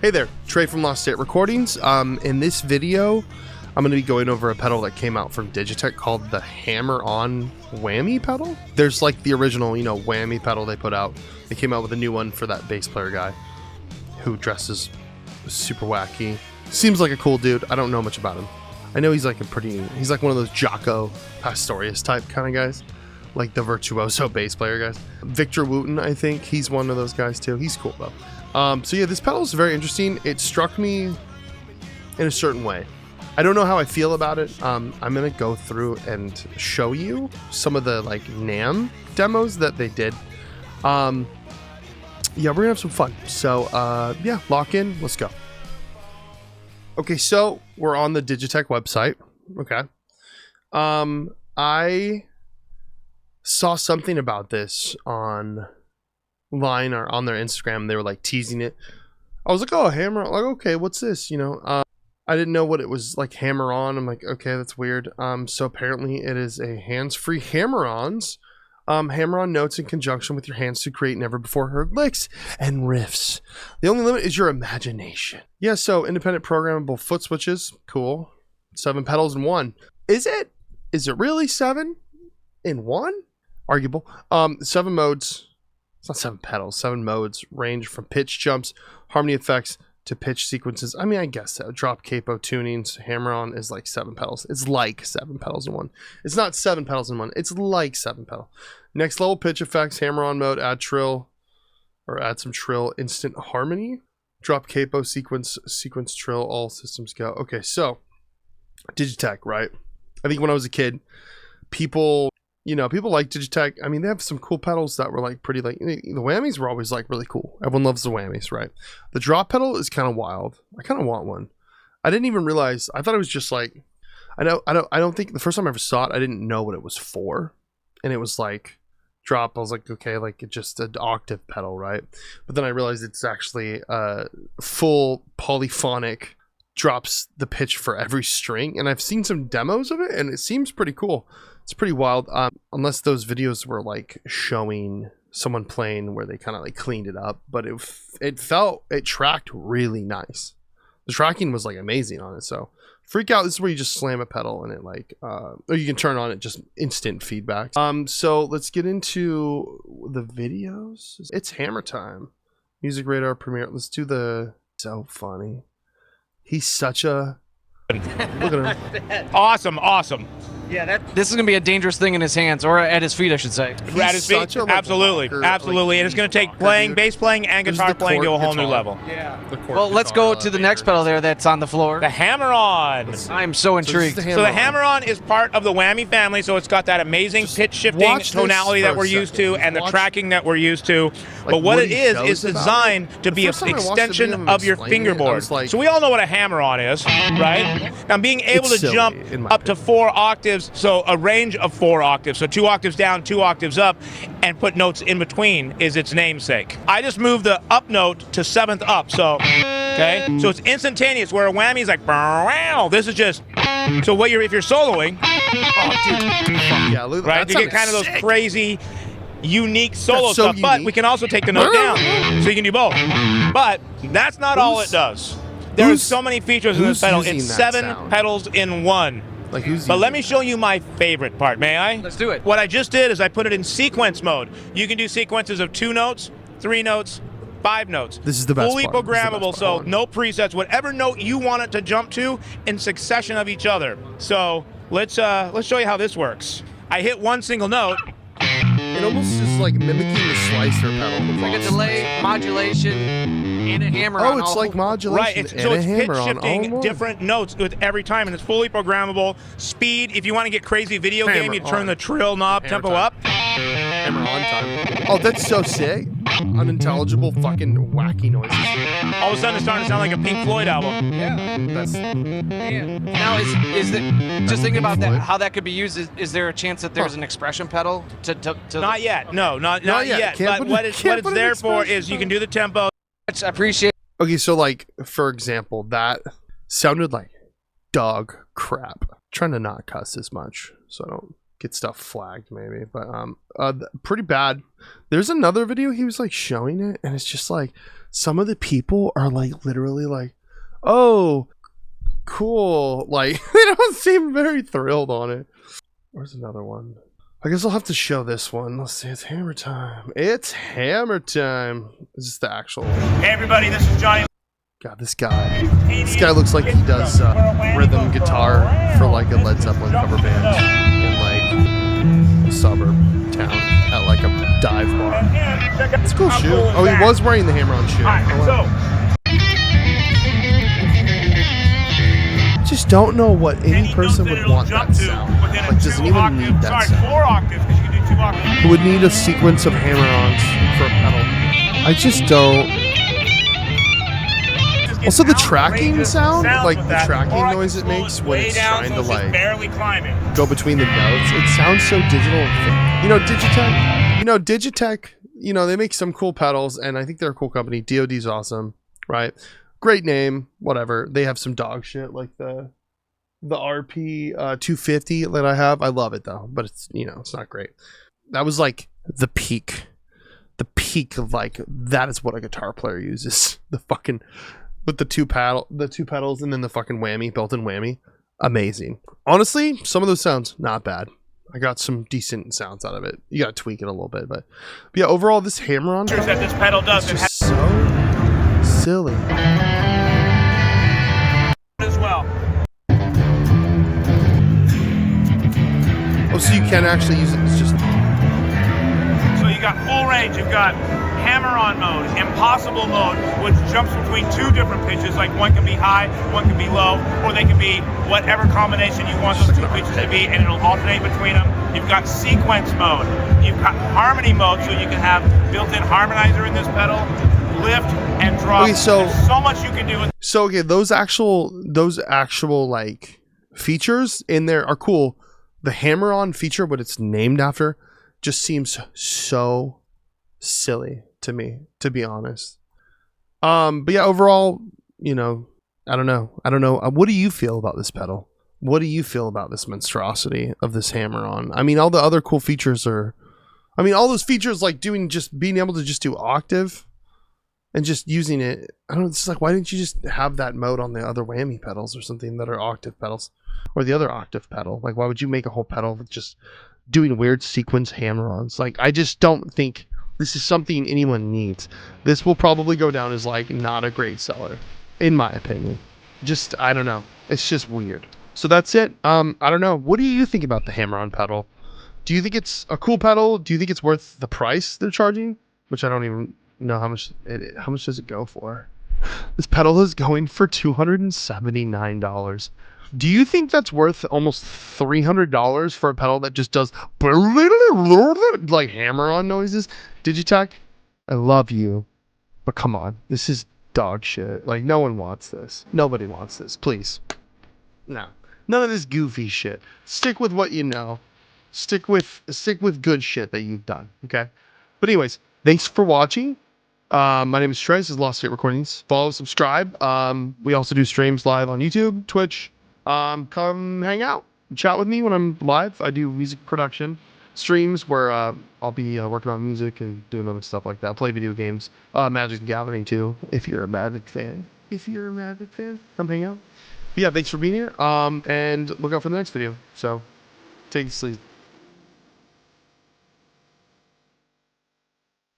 Hey there, Trey from Lost State Recordings. In this video, I'm going to be going over a pedal that came out from DigiTech called the Hammer-On Whammy pedal. There's like the original, whammy pedal they put out. They came out with a new one for that bass player guy who dresses super wacky. Seems like a cool dude. I don't know much about him. I know he's like one of those Jaco Pastorius type kind of guys. Like the virtuoso bass player guys. Victor Wooten, I think. He's one of those guys too. He's cool though. So yeah, this pedal is very interesting. It struck me in a certain way. I don't know how I feel about it. I'm gonna go through and show you some of the like NAMM demos that they did. Yeah, we're gonna have some fun. So yeah, lock in. Let's go. Okay, so we're on the DigiTech website. Okay. I saw something about this online or on their Instagram. They were like teasing it. I was like, oh, hammer, like, okay, what's this? I didn't know what it was like, hammer on. I'm like, okay, that's weird. So apparently it is a hands-free hammer-ons. Hammer on notes in conjunction with your hands to create never before heard licks and riffs. The only limit is your imagination. Yeah, so independent programmable foot switches. Cool. 7 pedals in one. Is it? Is it really 7 in one? Arguable. 7 modes. It's not 7 pedals. 7 modes range from pitch jumps, harmony effects, to pitch sequences. I mean, I guess so. Drop capo tunings. Hammer on is like 7 pedals. It's like 7 pedals in one. It's not 7 pedals in one. It's like 7 pedal. Next level pitch effects. Hammer on mode. Add trill or add some trill. Instant harmony. Drop capo sequence trill. All systems go. Okay, so DigiTech, right? I think when I was a kid, people like DigiTech. I mean, they have some cool pedals that were like pretty, like the whammies were always like really cool. Everyone loves the whammies, right? The drop pedal is kind of wild. I kind of want one. I didn't even realize. I thought it was just like, I don't think the first time I ever saw it, I didn't know what it was for. And it was like drop. I was like, okay, like it's just an octave pedal, right? But then I realized it's actually full polyphonic, drops the pitch for every string. And I've seen some demos of it and it seems pretty cool. It's pretty wild, unless those videos were like showing someone playing where they kind of like cleaned it up, but it tracked really nice. The tracking was like amazing on it. So Freak Out, this is where you just slam a pedal and it like, or you can turn on it just instant feedback. So let's get into the videos. It's hammer time. Music Radar Premiere. Let's do the, so funny. He's such a, look at him. Awesome. Yeah, this is going to be a dangerous thing in his hands, or at his feet, I should say. At his feet, absolutely. And it's going to take bass playing, and guitar playing to a whole new level. Yeah. Well, let's go to the next pedal there that's on the floor. The Hammer-On. I'm so intrigued. So the Hammer-On is part of the whammy family, so it's got that amazing pitch shifting tonality that we're used to, and the tracking that we're used to. But what it is designed to be an extension of your fingerboard. So we all know what a Hammer-On is, right? Now, being able to jump up to 4 octaves, so a range of 4 octaves, so 2 octaves down, 2 octaves up, and put notes in between is its namesake. I just moved the up note to 7th up, so, okay? So it's instantaneous, where a whammy is like, wow, this is just, so if you're soloing, right, you get kind of those crazy, unique solo stuff, but we can also take the note down, so you can do both. But that's not all it does. There's so many features in this pedal. It's 7 pedals in one. But let me show you my favorite part, may I? Let's do it. What I just did is I put it in sequence mode. You can do sequences of 2 notes, 3 notes, 5 notes. This is the best Fully programmable, so no presets. Whatever note you want it to jump to in succession of each other. So let's show you how this works. I hit one single note. It almost is like mimicking the slicer pedal. It's like a delay, modulation, and a hammer on. Oh, it's like modulation. Right, so it's pitch shifting different notes with every time, and it's fully programmable. Speed, if you want to get crazy video game, you turn the trill knob, tempo up. Hammer on time. Oh, that's so sick. Unintelligible fucking wacky noises. All of a sudden it's starting to sound like a Pink Floyd album. Yeah. Now is it, just thinking about that, how that could be used, is there a chance that there's an expression pedal to Not yet. No, not yet. But what it's there for is you can do the tempo. I appreciate. Okay, so like for example, that sounded like dog crap. I'm trying to not cuss as much, so I don't get stuff flagged maybe, but pretty bad. There's another video he was like showing it, and it's just like some of the people are like literally like, oh cool, like they don't seem very thrilled on it. Where's another one? I guess I'll have to show this one. Let's see, it's hammer time. It's hammer time. Is this the actual? Hey everybody, this is Johnny. God, this guy looks like he does rhythm guitar for like a Led Zeppelin cover band in like a suburb town at like a dive bar. It's a cool shoe. Oh, he was wearing the hammer-on shoe. I just don't know what any person would want that sound. Like, doesn't even need that sound. Who would need a sequence of hammer-ons for a pedal? I just don't. Also, the tracking sound, like the tracking noise it makes when it's trying to like go between the notes, it sounds so digital and fake. You know, DigiTech, you know, they make some cool pedals, and I think they're a cool company. DoD's awesome, right? Great name, whatever. They have some dog shit like the RP 250 that I have. I love it though, but it's, you know, it's not great. That was like the peak of like, that is what a guitar player uses. The fucking, with the two pedals and then the fucking whammy, built-in whammy. Amazing. Honestly, some of those sounds not bad. I got some decent sounds out of it. You gotta tweak it a little bit, but yeah, overall this hammer-on that this pedal does is just so silly. As well. Oh, so you can actually use it. It's just. So you got full range. You've got hammer-on mode, impossible mode, which jumps between two different pitches. Like one can be high, one can be low, or they can be whatever combination you want those two pitches to be, and it'll alternate between them. You've got sequence mode. You've got harmony mode, so you can have built-in harmonizer in this pedal, lift and drop. Okay, so there's so much you can do with. So okay, those actual like features in there are cool. The hammer-on feature, what it's named after, just seems so silly to me, to be honest. But yeah, overall, you know, I don't know. What do you feel about this pedal? What do you feel about this monstrosity of this hammer-on? I mean, all the other cool features are, I mean, all those features like being able to just do octave and just using it. I don't know, it's like, why didn't you just have that mode on the other whammy pedals or something that are octave pedals, or the other octave pedal? Like, why would you make a whole pedal with just doing weird sequence hammer-ons? Like, I just don't think this is something anyone needs. This will probably go down as like not a great seller, in my opinion. Just, I don't know. It's just weird. So that's it. I don't know. What do you think about the hammer-on pedal? Do you think it's a cool pedal? Do you think it's worth the price they're charging? Which I don't even know how much does it go for? This pedal is going for $279. Do you think that's worth almost $300 for a pedal that just does like hammer-on noises? DigiTech, I love you, but come on, this is dog shit. Like, no one wants this. Nobody wants this. Please, no, none of this goofy shit. Stick with what you know. Stick with good shit that you've done. Okay. But anyways, thanks for watching. My name is Trey. This is Lost State Recordings. Follow, subscribe. We also do streams live on YouTube, Twitch. Come hang out, chat with me when I'm live. I do music production streams where I'll be working on music and doing other stuff like that. Play video games, Magic the Gathering too. If you're a Magic fan, come hang out. But yeah, thanks for being here. And look out for the next video. So take it easy.